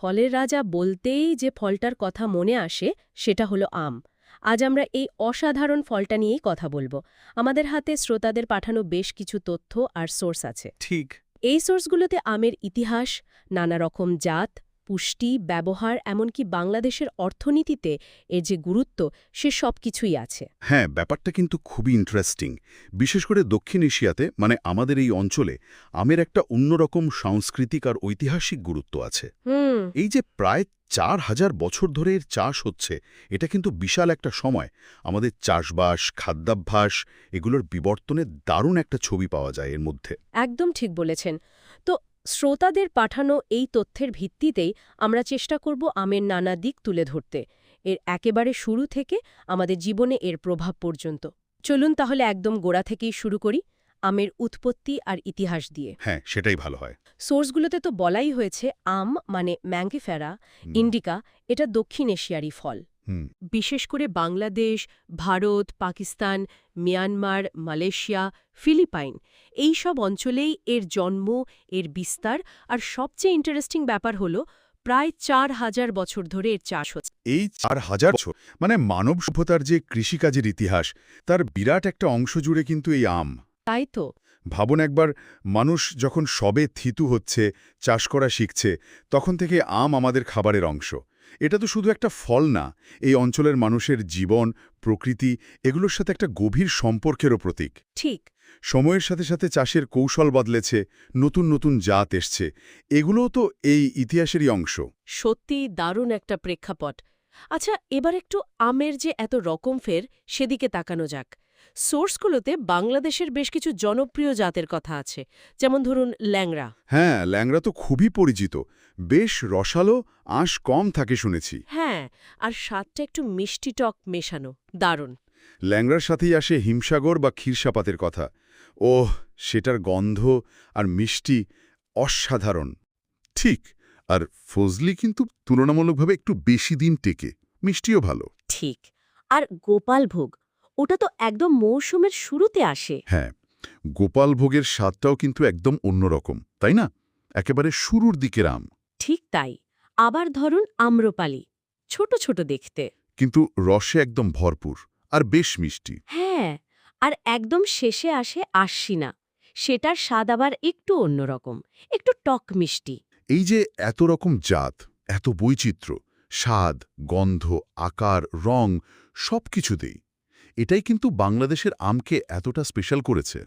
ফলের রাজা বলতেই যে ফলটার কথা মনে আসে সেটা হলো আম। আজ আমরা এই অসাধারণ ফলটা নিয়েই কথা বলবো। আমাদের হাতে শ্রোতাদের পাঠানো বেশ কিছু তথ্য আর সোর্স আছে। ঠিক। এই সোর্সগুলোতে আমের ইতিহাস, নানা রকম জাত, পুষ্টি, ব্যবহার, এমনকি বাংলাদেশের অর্থনীতিতে এর যে গুরুত্ব সে সব কিছুই আছে। হ্যাঁ, ব্যাপারটা কিন্তু খুবই ইন্টারেস্টিং। বিশেষ করে দক্ষিণ এশিয়াতে, মানে আমাদের এই অঞ্চলে আমের একটা অন্যরকম সাংস্কৃতিক আর ঐতিহাসিক গুরুত্ব আছে। এই যে প্রায় ৪,০০০ বছর ধরে এর চাষ হচ্ছে, এটা কিন্তু বিশাল একটা সময়। আমাদের চাষবাস, খাদ্যাভ্যাস, এগুলোর বিবর্তনের দারুণ একটা ছবি পাওয়া যায় এর মধ্যে। একদম ঠিক বলেছেন। তো শ্রোতাদের পাঠানো এই তথ্যের ভিত্তিতেই আমরা চেষ্টা করব আমের নানা দিক তুলে ধরতে, এর একেবারে শুরু থেকে আমাদের জীবনে এর প্রভাব পর্যন্ত। চলুন তাহলে একদম গোড়া থেকেই শুরু করি, আমের উৎপত্তি আর ইতিহাস দিয়ে। হ্যাঁ, সেটাই ভালো হয়। সোর্সগুলোতে তো বলাই হয়েছে আম মানে ম্যাঙ্গিফেরা ইন্ডিকা, এটা দক্ষিণ এশিয়ারই ফল। হুম। বিশেষ করে Bangladesh, Bharat, Pakistan, Myanmar, Malaysia, Philippines এই সব অঞ্চলেই এর জন্ম, এর বিস্তার, আর সবচেয়ে ইন্টারেস্টিং ব্যাপার হলো প্রায় ৪,০০০ বছর ধরে এর চাষ হচ্ছে। এই ৪,০০০ বছর, মানে মানব সভ্যতার যে কৃষিকাজের ইতিহাস, তার বিরাট একটা অংশ জুড়ে কিন্তু এই আম। তাই তো। ভাবুন একবার, মানুষ যখন সবে থিতু হচ্ছে, চাষ করা শিখছে, তখন থেকে আম আমাদের খাবারের অংশ। এটা তো শুধু একটা ফল না, এই অঞ্চলের মানুষের জীবন, প্রকৃতি, এগুলোর সাথে একটা গভীর সম্পর্কেরও প্রতীক। ঠিক। সময়ের সাথে সাথে চাষের কৌশল বদলেছে, নতুন নতুন জাত এসছে, এগুলোও তো এই ইতিহাসেরই অংশ। সত্যি দারুণ একটা প্রেক্ষাপট। আচ্ছা, এবার একটু আমের যে এত রকম ফের সেদিকে তাকানো যাক। সোর্সগুলোতে বাংলাদেশের বেশ কিছু জনপ্রিয় জাতের কথা আছে, যেমন ধরুন ল্যাংড়া। হ্যাঁ, ল্যাংড়া তো খুবই পরিচিত। বেশ রসালো, আঁশ কম থাকে শুনেছি। হ্যাঁ, আর স্বাদটা একটু মিষ্টি টক মেশানো, দারুণ। ল্যাংড়ার সাথেই আসে হিমসাগর বা ক্ষীরসাপাতের কথা। ওহ, সেটার গন্ধ আর মিষ্টি অসাধারণ। ঠিক। আর ফজলি কিন্তু তুলনামূলকভাবে একটু বেশি দিন টেকে, মিষ্টিও ভালো। ঠিক। আর গোপালভোগ, ওটা তো একদম মৌসুমের শুরুতে আসে। হ্যাঁ, গোপালভোগের স্বাদটাও কিন্তু একদম অন্যরকম, তাই না? একেবারে শুরুর দিকের আম। ঠিক তাই। আবার ধরুন আম্রপালি, ছোট ছোট দেখতে, কিন্তু রসে একদম ভরপুর আর বেশ মিষ্টি। হ্যাঁ। আর একদম শেষে আসে আশ্বিনা, সেটার স্বাদ আবার একটু অন্যরকম, একটু টক মিষ্টি। এই যে এত রকম জাত, এত বৈচিত্র্য, স্বাদ, গন্ধ, আকার, রং, সব কিছুতেই, এটাই কিন্তু বাংলাদেশের আমকে এতটা স্পেশাল করেছে।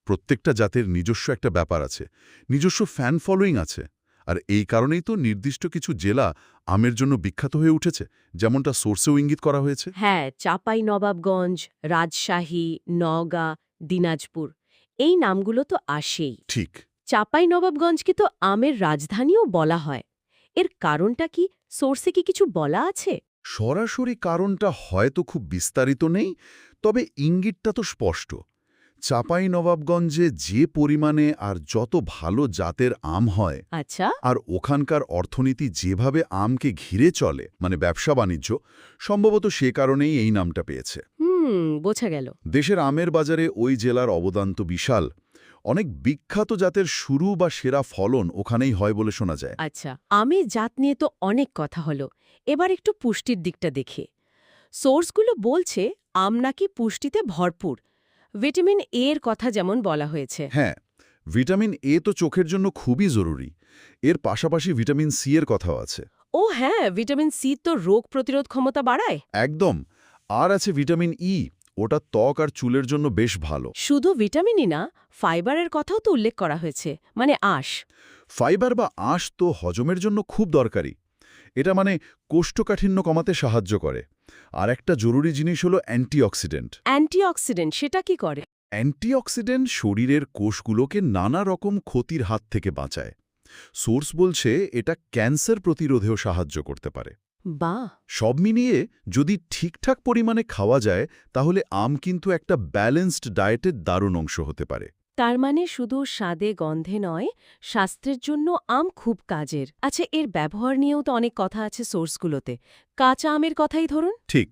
প্রত্যেকটা জাতের নিজস্ব একটা ব্যাপার আছে, নিজস্ব ফ্যান ফলোয়িং আছে। আর এই কারণেই তো নির্দিষ্ট কিছু জেলা আমের জন্য বিখ্যাত হয়ে উঠেছে, যেমনটা সোর্সেও ইঙ্গিত করা হয়েছে। হ্যাঁ, চাঁপাই নবাবগঞ্জ, রাজশাহী, নওগাঁ, দিনাজপুর, এই নামগুলো তো আসেই। ঠিক। চাঁপাই নবাবগঞ্জকে তো আমের রাজধানীও বলা হয়। এর কারণটা কি? সোর্সে কি কিছু বলা আছে? সরাসরি কারণটা হয়তো খুব বিস্তারিত নেই, তবে ইঙ্গিতটা তো স্পষ্ট। চাঁপাইনবাবগঞ্জে যে পরিমাণে আর যত ভালো জাতের আম হয়, আচ্ছা। আর ওখানকার অর্থনীতি যেভাবে আমকে ঘিরে চলে, মানে ব্যবসা বাণিজ্য, সম্ভবত সে কারণেই এই নামটা পেয়েছে। বোঝা গেল। দেশের আমের বাজারে ওই জেলার অবদান তো বিশাল। অনেক বিখ্যাত জাতের শুরু বা সেরা ফলন ওখানেই হয় বলে শোনা যায়। আচ্ছা, আমের জাত নিয়ে তো অনেক কথা হলো। এবার একটু পুষ্টির দিকটা দেখে। সোর্সগুলো বলছে আম নাকি পুষ্টিতে ভরপুর। ভিটামিন এ এর কথা যেমন বলা হয়েছে। হ্যাঁ, ভিটামিন এ তো চোখের জন্য খুবই জরুরি। এর পাশাপাশি ভিটামিন সি এর কথাও আছে। ও হ্যাঁ, ভিটামিন সি তো রোগ প্রতিরোধ ক্ষমতা বাড়ায়। একদম। আর আছে ভিটামিন ই, ওটা ত্বক আর চুলের জন্য বেশ ভালো। শুধু ভিটামিনই না, ফাইবারের কথাও তো উল্লেখ করা হয়েছে, মানে আঁশ। ফাইবার বা আঁশ তো হজমের জন্য খুব দরকারি। এটা মানে কোষ্ঠকাঠিন্য কমাতে সাহায্য করে। আর একটা জরুরি জিনিস হলো অ্যান্টিঅক্সিডেন্ট। অ্যান্টিঅক্সিডেন্ট সেটা কি করে? অ্যান্টিঅক্সিডেন্ট শরীরের কোষগুলোকে নানা রকম ক্ষতির হাত থেকে বাঁচায়। সোর্স বলছে এটা ক্যান্সার প্রতিরোধেও সাহায্য করতে পারে। বাহ। সব মিলিয়ে যদি ঠিকঠাক পরিমাণে খাওয়া যায়, তাহলে আম কিন্তু একটা ব্যালেন্সড ডায়েটের দারুণ অংশ হতে পারে। তার মানে শুধু স্বাদে গন্ধে নয়, স্বাস্থ্যের জন্য আম খুব কাজের। আচ্ছা, এর ব্যবহার নিয়েও তো অনেক কথা আছে সোর্সগুলোতে। কাঁচা আমের কথাই ধরুন। ঠিক।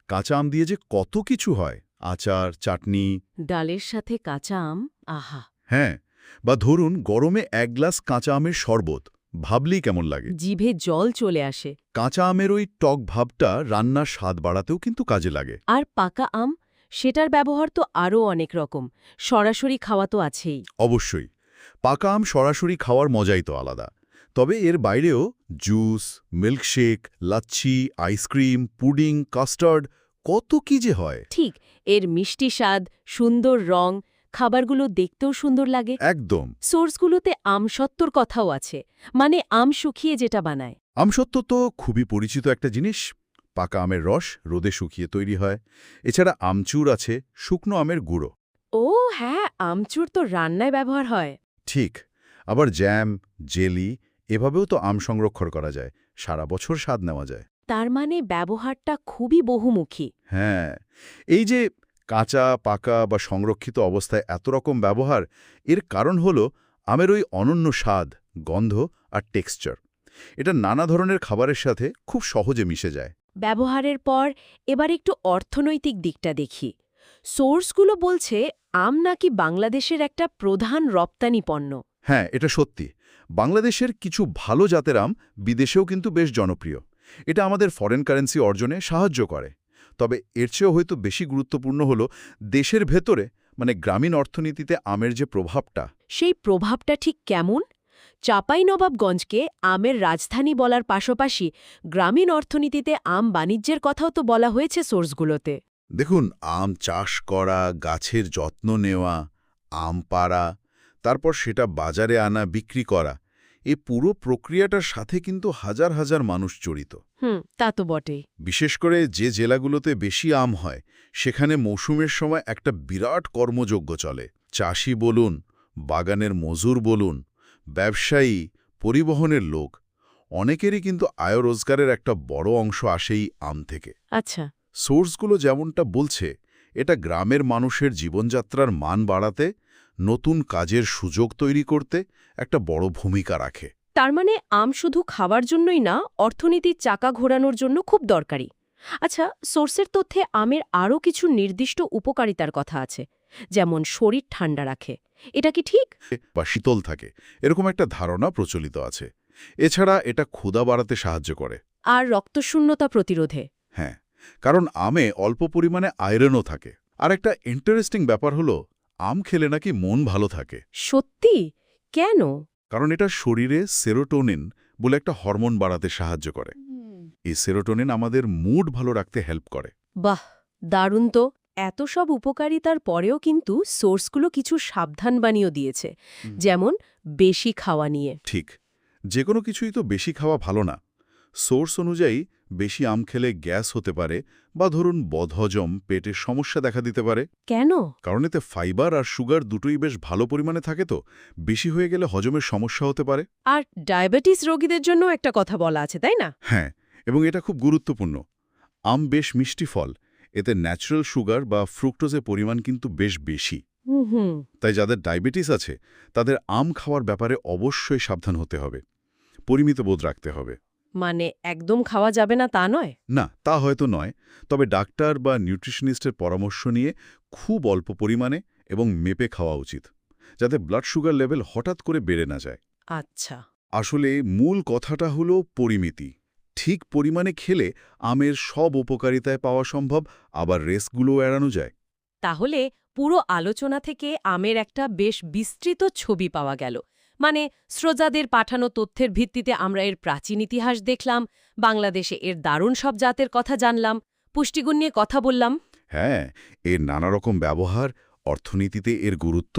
কাঁচা আম দিয়ে যে কত কিছু হয়, আচার, চাটনি। ডালের সাথে কাঁচা আম, আহা। হ্যাঁ, বা ধরুন গরমে 1 গ্লাস কাঁচা আমের শরবত, ভাবলেই কেমন লাগে। জিভে জল চলে আসে। কাঁচা আমের ওই টক ভাবটা রান্নার স্বাদ বাড়াতেও কিন্তু কাজে লাগে। আর পাকা আম, সেটার ব্যবহার তো আরও অনেক রকম। সরাসরি খাওয়া তো আছেই। অবশ্যই পাকা আম সরাসরি খাওয়ার মজাই তো আলাদা। তবে এর বাইরেও juice, milkshake, lassi, ice cream, pudding, custard কত কি যে হয়। ঠিক, এর মিষ্টি স্বাদ, সুন্দর রং, খাবারগুলো দেখতেও সুন্দর লাগে। একদম। সোর্সগুলোতে আমসত্ত্বর কথাও আছে, মানে আম শুকিয়ে যেটা বানায়। আমসত্ত্ব তো খুবই পরিচিত একটা জিনিস। পাকা আমের রস রোদে শুকিয়ে তৈরি হয়। এছাড়া আমচুর আছে, শুকনো আমের গুঁড়ো। ও হ্যাঁ, আমচুর তো রান্নায় ব্যবহার হয়। ঠিক। আবার জ্যাম, জেলি এভাবেও তো আম সংরক্ষণ করা যায়, সারা বছর স্বাদ নেওয়া যায়। তার মানে ব্যবহারটা খুবই বহুমুখী। হ্যাঁ, এই যে কাঁচা, পাকা বা সংরক্ষিত অবস্থায় এত রকম ব্যবহার, এর কারণ হল আমের ওই অনন্য স্বাদ, গন্ধ আর টেক্সচার। এটা নানা ধরনের খাবারের সাথে খুব সহজে মিশে যায়। ব্যবহারের পর এবার একটু অর্থনৈতিক দিকটা দেখি। সোর্সগুলো বলছে আম নাকি বাংলাদেশের একটা প্রধান রপ্তানি পণ্য। হ্যাঁ, এটা সত্যি। বাংলাদেশের কিছু ভালো জাতের আম বিদেশেও কিন্তু বেশ জনপ্রিয়। এটা আমাদের ফরেন কারেন্সি অর্জনে সাহায্য করে। তবে এর চেয়েও হয়তো বেশি গুরুত্বপূর্ণ হল দেশের ভেতরে, মানে গ্রামীণ অর্থনীতিতে আমের যে প্রভাবটা। সেই প্রভাবটা ঠিক কেমন? চাঁপাইনবাবগঞ্জকে আমের রাজধানী বলার পাশাপাশি গ্রামীণ অর্থনীতিতে আম বাণিজ্যের কথাও তো বলা হয়েছে সোর্সগুলোতে। দেখুন, আম চাষ করা, গাছের যত্ন নেওয়া, আম পাড়া, তারপর সেটা বাজারে আনা, বিক্রি করা, এই পুরো প্রক্রিয়াটার সাথে কিন্তু হাজার হাজার মানুষ জড়িত। তা তো বটেই। বিশেষ করে যে জেলাগুলোতে বেশি আম হয়, সেখানে মৌসুমের সময় একটা বিরাট কর্মযজ্ঞ চলে। চাষি বলুন, বাগানের মজুর বলুন, ব্যবসায়ী, পরিবহনের লোক, অনেকেরই কিন্তু আয় রোজগারের একটা বড় অংশ আসেই আম থেকে। আচ্ছা। সোর্সগুলো যেমনটা বলছে, এটা গ্রামের মানুষের জীবনযাত্রার মান বাড়াতে, নতুন কাজের সুযোগ তৈরি করতে একটা বড় ভূমিকা রাখে। তার মানে আম শুধু খাওয়ার জন্যই না, অর্থনীতির চাকা ঘোরানোর জন্য খুব দরকারি। আচ্ছা, সোর্সের তথ্যে আমের আরও কিছু নির্দিষ্ট উপকারিতার কথা আছে, যেমন শরীর ঠান্ডা রাখে। এটা কি ঠিক? বা শীতল থাকে, এরকম একটা ধারণা প্রচলিত আছে। এছাড়া এটা ক্ষুধা বাড়াতে সাহায্য করে। আর রক্তশূন্যতা প্রতিরোধে। হ্যাঁ, কারণ আমে অল্প পরিমাণে আয়রনও থাকে। আর একটা ইন্টারেস্টিং ব্যাপার হলো, আম খেলে নাকি মন ভালো থাকে। সত্যি? কেন? কারণ এটা শরীরে সেরোটোনিন বলে একটা হরমোন বাড়াতে সাহায্য করে। এই সেরোটোনিন আমাদের মুড ভালো রাখতে হেল্প করে। বাহ, দারুণ তো। এত সব উপকারিতার পরেও কিন্তু সোর্সগুলো কিছু সাবধানবাণীও দিয়েছে, যেমন বেশি খাওয়া নিয়ে। ঠিক, যে কোনো কিছুই তো বেশি খাওয়া ভালো না। সোর্স অনুযায়ী বেশি আম খেলে গ্যাস হতে পারে, বা ধরুন বদহজম, পেটের সমস্যা দেখা দিতে পারে। কেন? কারণ এতে ফাইবার আর সুগার দুটোই বেশ ভালো পরিমাণে থাকে, তো বেশি হয়ে গেলে হজমের সমস্যা হতে পারে। আর ডায়াবেটিস রোগীদের জন্য একটা কথা বলা আছে, তাই না? হ্যাঁ, এবং এটা খুব গুরুত্বপূর্ণ। আম বেশ মিষ্টি ফল, এতে ন্যাচারাল সুগার বা ফ্রুক্টোজের পরিমাণ কিন্তু বেশ বেশি। হুম। তাই যাদের ডায়াবেটিস আছে, তাদের আম খাওয়ার ব্যাপারে অবশ্যই সাবধান হতে হবে, পরিমিত বোধ রাখতে হবে। মানে একদম খাওয়া যাবে না তা নয়? না, তা হয়তো নয়, তবে ডাক্তার বা নিউট্রিশনিস্টের পরামর্শ নিয়ে খুব অল্প পরিমাণে এবং মেপে খাওয়া উচিত, যাতে ব্লাড সুগার লেভেল হঠাৎ করে বেড়ে না যায়। আচ্ছা। আসলে মূল কথাটা হলো পরিমিতি। ঠিক পরিমাণে খেলে আমের সব উপকারিতায় পাওয়া সম্ভব, আবার রেসগুলোও এড়ানো যায়। তাহলে পুরো আলোচনা থেকে আমের একটা বেশ বিস্তৃত ছবি পাওয়া গেল। মানে শ্রোতাদের পাঠানো তথ্যের ভিত্তিতে আমরা এর প্রাচীন ইতিহাস দেখলাম, বাংলাদেশে এর দারুণ সব জাতের কথা জানলাম, পুষ্টিগুণ নিয়ে কথা বললাম। হ্যাঁ, এর নানা রকম ব্যবহার, অর্থনীতিতে এর গুরুত্ব,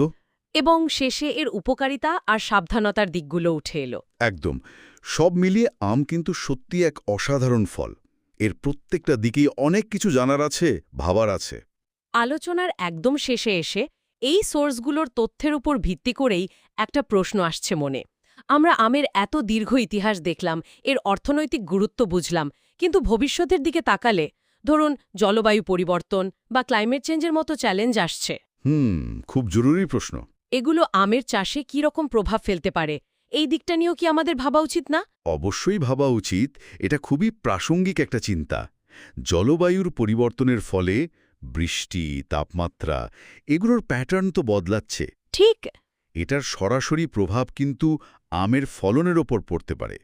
এবং শেষে এর উপকারিতা আর সাবধানতার দিকগুলো উঠে এলো। একদম সব মিলিয়ে আম কিন্তু সত্যি এক অসাধারণ ফল। এর প্রত্যেকটা দিকেই অনেক কিছু জানার আছে, ভাবার আছে। আলোচনার একদম শেষে এসে এই সোর্সগুলোর তথ্যের উপর ভিত্তি করেই একটা প্রশ্ন আসছে মনে। আমরা আমের এত দীর্ঘ ইতিহাস দেখলাম, এর অর্থনৈতিক গুরুত্ব বুঝলাম, কিন্তু ভবিষ্যতের দিকে তাকালে, ধরুন জলবায়ু পরিবর্তন বা ক্লাইমেট চেঞ্জের মতো চ্যালেঞ্জ আসছে, খুব জরুরি প্রশ্ন। এগুলো আমের চাষে কী রকম প্রভাব ফেলতে পারে, এই দিকটা নিয়েও কি আমাদের ভাবা উচিত না? অবশ্যই ভাবা উচিত। এটা খুবই প্রাসঙ্গিক একটা চিন্তা। জলবায়ুর পরিবর্তনের ফলে বৃষ্টি, তাপমাত্রা, এগুলোর প্যাটার্ন তো বদলাচ্ছে। ঠিক। এটার সরাসরি প্রভাব কিন্তু আমের ফলনের ওপর পড়তে পারে।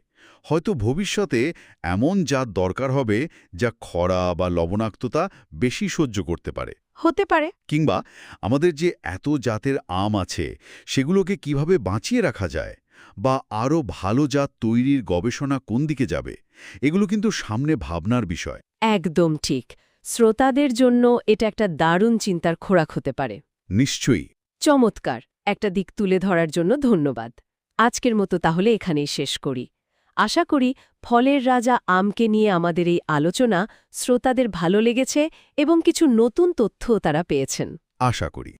হয়তো ভবিষ্যতে এমন জাত দরকার হবে যা খরা বা লবণাক্ততা বেশি সহ্য করতে পারে। হতে পারে। কিংবা আমাদের যে এত জাতের আম আছে সেগুলোকে কিভাবে বাঁচিয়ে রাখা যায় বা আরও ভালো জাত তৈরির গবেষণা কোন দিকে যাবে, এগুলো কিন্তু সামনে ভাবনার বিষয়। একদম ঠিক। শ্রোতাদের জন্য এটা একটা দারুণ চিন্তার খোরাক হতে পারে। নিশ্চয়ই। চমৎকার একটা দিক তুলে ধরার জন্য ধন্যবাদ। আজকের মতো তাহলে এখানেই শেষ করি। আশা করি ফলের রাজা আমকে নিয়ে আমাদের এই আলোচনা শ্রোতাদের ভালো লেগেছে এবং কিছু নতুন তথ্যও তারা পেয়েছেন। আশা করি।